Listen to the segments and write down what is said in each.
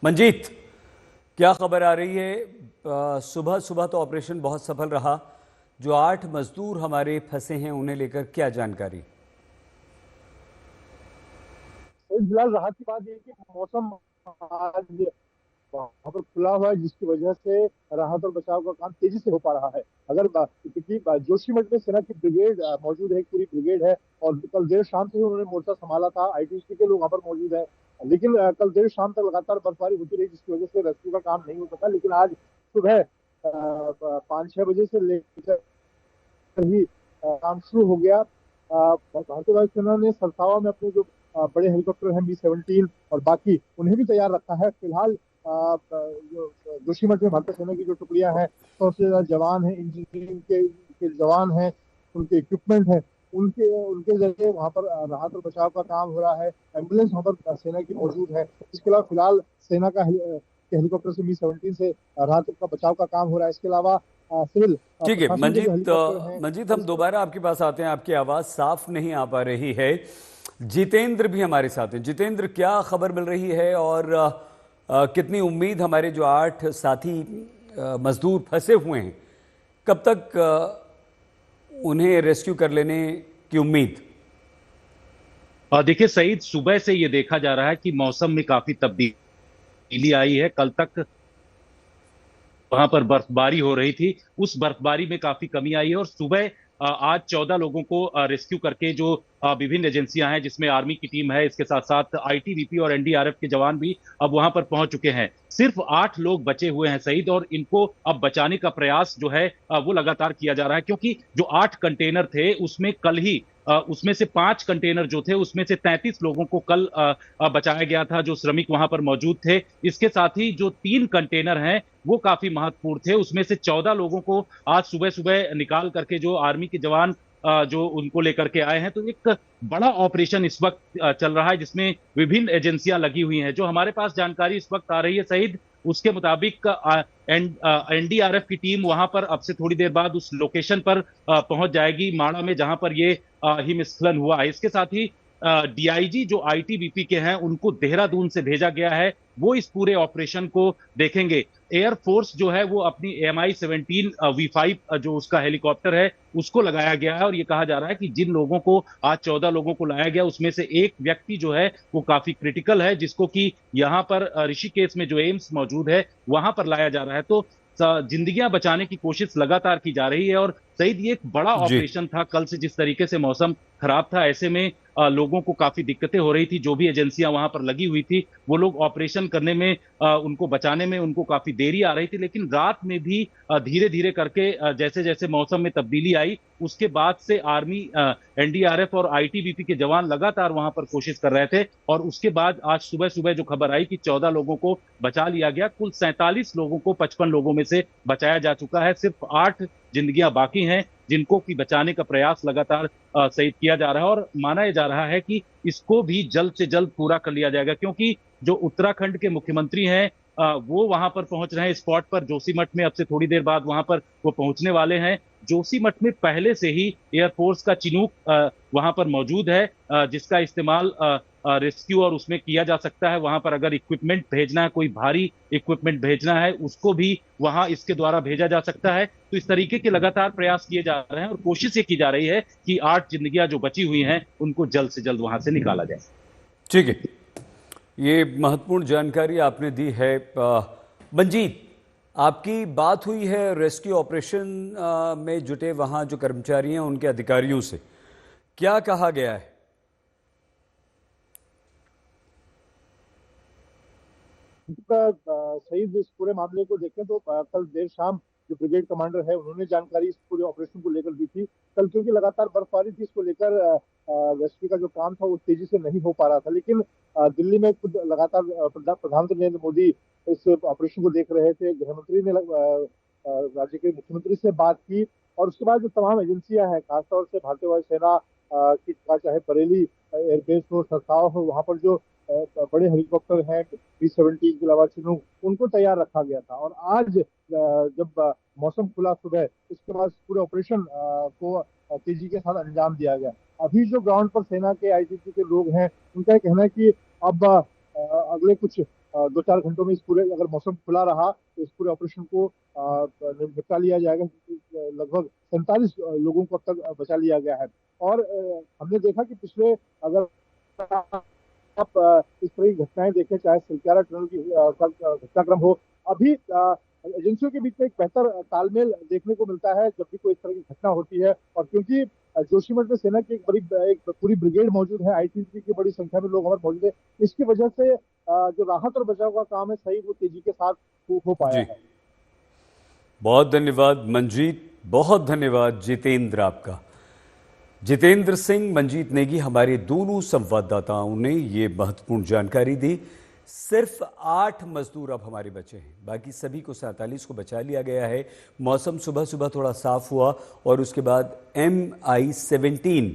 मंजीत, क्या खबर आ रही है? सुबह सुबह तो ऑपरेशन बहुत सफल रहा। जो 8 मजदूर हमारे फंसे हैं उन्हें लेकर क्या जानकारी? फिलहाल राहत की बात यह है कि मौसम आज वहां पर खुला हुआ है, जिसकी वजह से राहत और बचाव का काम तेजी से हो पा रहा है। क्योंकि जोशीमठ में सेना की ब्रिगेड मौजूद है, एक पूरी ब्रिगेड है। और कल देर शाम से ही उन्होंने मोर्चा संभाला था। आईटीबीपी के लोग वहां पर मौजूद है। लेकिन कल देर शाम तक लगातार बर्फबारी होती रही, जिसकी वजह से रेस्क्यू का काम नहीं हो सका। लेकिन आज सुबह 5-6 बजे से लेकर ही काम शुरू हो गया। भारतीय वायुसेना ने सरसावा में अपने जो बड़े हेलीकॉप्टर हैं B-17 और बाकी उन्हें भी तैयार रखा है। फिलहाल जो जोशीमठ में भारतीय सेना की जो टुकड़ियां हैं, 100 से ज्यादा जवान हैं, इंजीनियरिंग के जवान हैं, उनके इक्विपमेंट हैं, उनके उनके जरिए वहां पर राहत और बचाव का काम हो रहा है। एम्बुलेंस वहां पर सेना की मौजूद है। इसके अलावा फिलहाल सेना के हेलीकॉप्टर से B-17 से राहत का बचाव का काम हो रहा है। इसके अलावा सिविल ठीक है प्रशासन के जो मंजीत, हेलीकॉप्टर हैं मंजीत हम और दोबारा आपके पास आते हैं। आपकी आवाज़ साफ नहीं आ पा रही है। जितेंद्र भी हमारे साथ हैं। जितेंद्र, क्या खबर मिल रही है और कितनी उम्मीद हमारे जो 8 साथी मजदूर फंसे हुए हैं, कब तक उन्हें रेस्क्यू कर लेने की उम्मीद? देखिए सईद, सुबह से ये देखा जा रहा है कि मौसम में काफी तब्दीली आई है। कल तक वहां पर बर्फबारी हो रही थी, उस बर्फबारी में काफी कमी आई है। और सुबह आज 14 लोगों को रेस्क्यू करके जो विभिन्न एजेंसियां हैं, जिसमें आर्मी की टीम है, इसके साथ साथ आईटीबीपी और एनडीआरएफ के जवान भी अब वहां पर पहुंच चुके हैं। सिर्फ 8 लोग बचे हुए हैं सईद, और इनको अब बचाने का प्रयास जो है वो लगातार किया जा रहा है। क्योंकि जो 8 कंटेनर थे उसमें कल ही उसमें से 5 कंटेनर जो थे उसमें से 33 लोगों को कल बचाया गया था, जो श्रमिक वहां पर मौजूद थे। इसके साथ ही जो 3 कंटेनर हैं वो काफी महत्वपूर्ण थे, उसमें से 14 लोगों को आज सुबह सुबह निकाल करके जो आर्मी के जवान जो उनको लेकर के आए हैं। तो एक बड़ा ऑपरेशन इस वक्त चल रहा है, जिसमें विभिन्न एजेंसियां लगी हुई हैं। जो हमारे पास जानकारी इस वक्त आ रही है सईद, उसके मुताबिक एनडीआरएफ की टीम वहां पर अब से थोड़ी देर बाद उस लोकेशन पर पहुंच जाएगी, माड़ा में, जहां पर ये हिमस्खलन हुआ है। इसके साथ ही डीआईजी जो आईटीबीपी के हैं उनको देहरादून से भेजा गया है, वो इस पूरे ऑपरेशन को देखेंगे। एयरफोर्स जो है वो अपनी MI-17 V5 जो उसका हेलीकॉप्टर है उसको लगाया गया है। और ये कहा जा रहा है कि जिन लोगों को आज 14 लोगों को लाया गया उसमें से एक व्यक्ति जो है वो काफी क्रिटिकल है, जिसको कि यहाँ पर ऋषिकेश में जो एम्स मौजूद है वहां पर लाया जा रहा है। तो जिंदगियां बचाने की कोशिश लगातार की जा रही है। और सईद, ये एक बड़ा जी। ऑपरेशन था। कल से जिस तरीके से मौसम खराब था, ऐसे में लोगों को काफी दिक्कतें हो रही थी। जो भी एजेंसियां वहां पर लगी हुई थी वो लोग ऑपरेशन करने में, उनको बचाने में उनको काफी देरी आ रही थी। लेकिन रात में भी धीरे धीरे करके जैसे जैसे मौसम में तब्दीली आई, उसके बाद से आर्मी, एनडीआरएफ और आईटीबीपी के जवान लगातार वहां पर कोशिश कर रहे थे। और उसके बाद आज सुबह सुबह जो खबर आई कि 14 लोगों को बचा लिया गया। कुल 47 लोगों को 55 लोगों में से बचाया जा चुका है। सिर्फ 8 जिंदगियां बाकी हैं, जिनको कि बचाने का प्रयास लगातार सहित किया जा रहा है। और माना जा रहा है कि इसको भी जल्द से जल्द पूरा कर लिया जाएगा, क्योंकि जो उत्तराखंड के मुख्यमंत्री हैं वो वहां पर पहुंच रहे हैं स्पॉट पर। जोशीमठ में अब से थोड़ी देर बाद वहां पर वो पहुंचने वाले हैं। जोशीमठ में पहले से ही एयरफोर्स का चिनूक वहां पर मौजूद है, जिसका इस्तेमाल रेस्क्यू और उसमें किया जा सकता है। वहां पर अगर इक्विपमेंट भेजना है, कोई भारी इक्विपमेंट भेजना है, उसको भी वहां इसके द्वारा भेजा जा सकता है। तो इस तरीके के लगातार प्रयास किए जा रहे हैं और कोशिश ये की जा रही है कि 8 जिंदगियां जो बची हुई हैं उनको जल्द से जल्द वहां से निकाला जाए। ठीक है, ये महत्वपूर्ण जानकारी आपने दी है। मंजीत, आपकी बात हुई है रेस्क्यू ऑपरेशन में जुटे वहां जो कर्मचारी हैं उनके अधिकारियों से, क्या कहा गया है? शहीद इस पूरे मामले को देखें तो कल देर शाम जो ब्रिगेड कमांडर है उन्होंने जानकारी इस पूरे ऑपरेशन को लेकर दी थी। कल क्योंकि लगातार बर्फबारी थी, इसको लेकर रेस्क्यू का जो काम था वो तेजी से नहीं हो पा रहा था। लेकिन दिल्ली में खुद लगातार प्रधानमंत्री नरेंद्र मोदी इस ऑपरेशन को देख रहे थे। गृहमंत्री ने राज्य के मुख्यमंत्री से बात की। और उसके बाद जो तमाम एजेंसियां हैं, खासतौर से भारतीय वायुसेना की, चाहे बरेली एयरबेस हो, सरसाव हो, वहां पर जो बड़े हेलीकॉप्टर हैं B-17 के अलावा चिनूक, उनको तैयार रखा गया था। और आज जब मौसम खुला सुबह, उसके बाद पूरे ऑपरेशन को तेजी के साथ अंजाम दिया गया। अभी जो ग्राउंड पर सेना के आईटीबीपी के लोग हैं, उनका कहना है कि अब अगले कुछ 2-4 घंटों में इस पूरे, अगर मौसम खुला रहा तो इस पूरे ऑपरेशन को निपटा लिया जाएगा। लगभग 47 लोगों को अब तक बचा लिया गया है। और हमने देखा कि पिछले, अगर आप इस तरह की घटनाएं देखें, चाहे सलक्यारा टनल की घटनाक्रम हो, अभी एजेंसियों के बीच में एक बेहतर तालमेल देखने को मिलता है जब भी कोई इस तरह की घटना होती है। और क्योंकि जोशीमठ में सेना की एक पूरी ब्रिगेड मौजूद है, आईटीबीपी की बड़ी संख्या में लोग हमारे मौजूद है, इसकी वजह से जो राहत और बचाव का काम है सही वो तेजी के साथ हो पाया जी, है। बहुत धन्यवाद मंजीत, बहुत धन्यवाद जितेंद्र आपका। जितेंद्र सिंह, मंजीत नेगी, हमारे दोनों संवाददाताओं ने ये महत्वपूर्ण जानकारी दी। सिर्फ 8 मजदूर अब हमारे बचे हैं, बाकी सभी को 47 को बचा लिया गया है। मौसम सुबह सुबह थोड़ा साफ हुआ और उसके बाद MI-17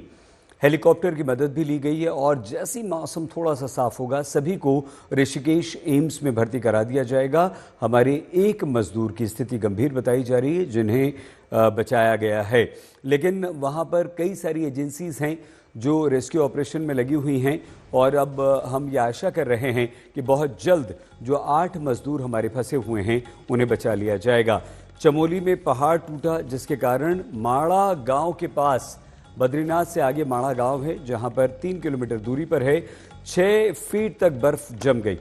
हेलीकॉप्टर की मदद भी ली गई है और जैसे ही मौसम थोड़ा सा साफ होगा सभी को ऋषिकेश एम्स में भर्ती करा दिया जाएगा। हमारे एक मजदूर की स्थिति गंभीर बताई जा रही है जिन्हें बचाया गया है, लेकिन वहाँ पर कई सारी एजेंसीज हैं जो रेस्क्यू ऑपरेशन में लगी हुई हैं और अब हम ये आशा कर रहे हैं कि बहुत जल्द जो 8 मजदूर हमारे फंसे हुए हैं उन्हें बचा लिया जाएगा। चमोली में पहाड़ टूटा जिसके कारण माड़ा गांव के पास, बद्रीनाथ से आगे माड़ा गांव है जहां पर 3 किलोमीटर दूरी पर है, 6 फीट तक बर्फ जम गई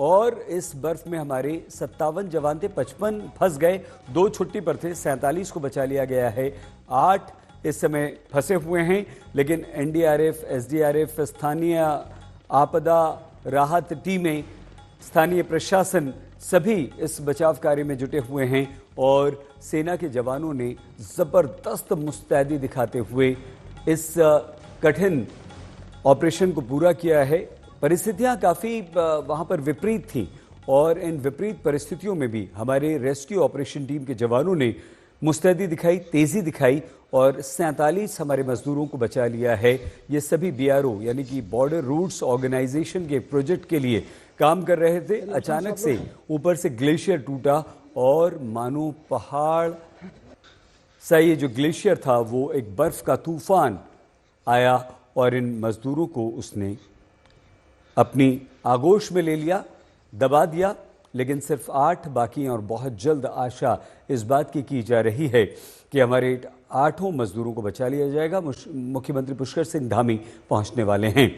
और इस बर्फ में हमारे 57 जवान थे, 55 फंस गए, 2 छुट्टी पर थे, 47 को बचा लिया गया है, 8 इस समय फंसे हुए हैं। लेकिन NDRF, SDRF, स्थानीय आपदा राहत टीमें, स्थानीय प्रशासन सभी इस बचाव कार्य में जुटे हुए हैं और सेना के जवानों ने ज़बरदस्त मुस्तैदी दिखाते हुए इस कठिन ऑपरेशन को पूरा किया है। परिस्थितियां काफ़ी वहाँ पर विपरीत थीं और इन विपरीत परिस्थितियों में भी हमारे रेस्क्यू ऑपरेशन टीम के जवानों ने मुस्तैदी दिखाई, तेज़ी दिखाई और 47 हमारे मजदूरों को बचा लिया है। ये सभी BRO यानी कि बॉर्डर रूट्स ऑर्गेनाइजेशन के प्रोजेक्ट के लिए काम कर रहे थे। अचानक से ऊपर से ग्लेशियर टूटा और मानो पहाड़ सा ये जो ग्लेशियर था वो एक बर्फ का तूफान आया और इन मजदूरों को उसने अपनी आगोश में ले लिया, दबा दिया। लेकिन सिर्फ 8 बाकी हैं और बहुत जल्द आशा इस बात की जा रही है कि हमारे 8 मजदूरों को बचा लिया जाएगा। मुख्यमंत्री पुष्कर सिंह धामी पहुंचने वाले हैं।